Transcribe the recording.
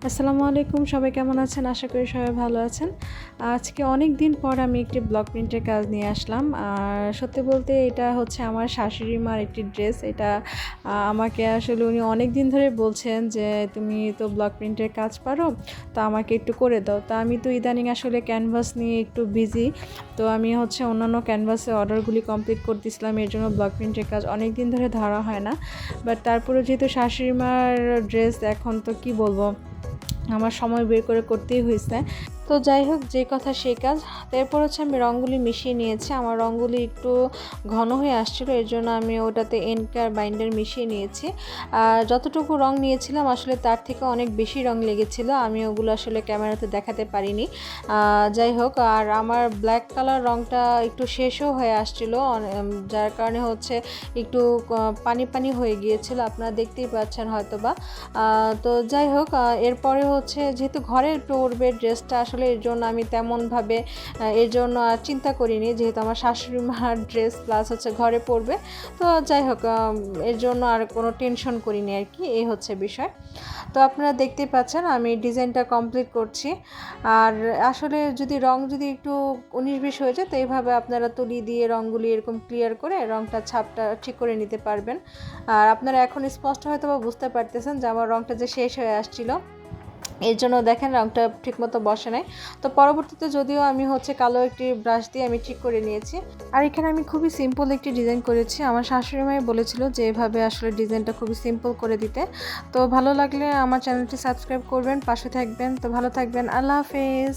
আসসালামু আলাইকুম, সবাই কেমন আছেন? আশা করি সবাই ভালো আছেন। আজকে অনেক দিন পর আমি একটি ব্লক প্রিন্টের কাজ নিয়ে আসলাম। আর সত্যি বলতে এটা হচ্ছে আমার শাশুড়ি মার একটি ড্রেস। এটা আমাকে আসলে উনি অনেক দিন ধরে বলছেন যে, "তুমি তো ব্লক প্রিন্টের কাজ পারো, তো আমাকে একটু করে দাও।" তো আমি তো ইদানিং আসলে ক্যানভাস নিয়ে একটু বিজি। তো আমি হচ্ছে অন্যান্য ক্যানভাসে অর্ডারগুলি কমপ্লিট করতেছিলাম। এর জন্য ব্লক প্রিন্টের কাজ অনেক দিন ধরে ধরা হয় না। বাট তারপরেও যেহেতু শাশুড়ি মার ড্রেস, এখন তো কি বলবো, আমার সময় বের করে করতেই হয়েছে। তো যাই হোক, যে কথা সেই কাজ। তারপর হচ্ছে আমি রঙগুলি মিশিয়ে নিয়েছি। আমার রঙগুলি একটু ঘন হয়ে আসছিলো, এর জন্য আমি ওটাতে এনকার বাইন্ডার মিশিয়ে নিয়েছি। আর যতটুকু রং নিয়েছিলাম আসলে তার থেকে অনেক বেশি রং লেগেছিলো, আমি ওগুলো আসলে ক্যামেরাতে দেখাতে পারিনি। যাই হোক, আর আমার ব্ল্যাক কালার রংটা একটু শেষও হয়ে আসছিলো, যার কারণে হচ্ছে একটু পানি পানি হয়ে গিয়েছিল, আপনারা দেখতেই পাচ্ছেন হয়তো বা। তো যাই হোক, এরপরে হচ্ছে যেহেতু ঘরে পরবে ড্রেসটা, আসলে এর জন্য আমি তেমনভাবে এর জন্য আর চিন্তা করিনি, যেহেতু আমার শাশুড়ি মার ড্রেস প্লাস হচ্ছে ঘরে পরবে। তো যাই হোক, এর জন্য আর কোনো টেনশন করিনি আর কি, এই হচ্ছে বিষয়। তো আপনারা দেখতেই পাচ্ছেন আমি ডিজাইনটা কমপ্লিট করছি। আর আসলে যদি একটু 19-20 হয়ে যায়, তো এইভাবে আপনারা তুলি দিয়ে রঙগুলি এরকম ক্লিয়ার করে রঙটা ছাপটা ঠিক করে নিতে পারবেন। আর আপনারা এখন স্পষ্ট হয়তো বা বুঝতে পারতেছেন যে আমার রঙটা যে শেষ হয়ে আসছিল, এর জন্য দেখেন রঙটা ঠিকমতো বসে নাই। তো পরবর্তীতে যদিও আমি হচ্ছে কালো একটি ব্রাশ দিয়ে আমি ঠিক করে নিয়েছি। আর এখানে আমি খুবই সিম্পল একটি ডিজাইন করেছি। আমার শাশুড়ি মাই বলেছিল যে এভাবে আসলে ডিজাইনটা খুবই সিম্পল করে দিতে। তো ভালো লাগলে আমার চ্যানেলটি সাবস্ক্রাইব করবেন, পাশে থাকবেন। তো ভালো থাকবেন, আল্লাহ হাফেজ।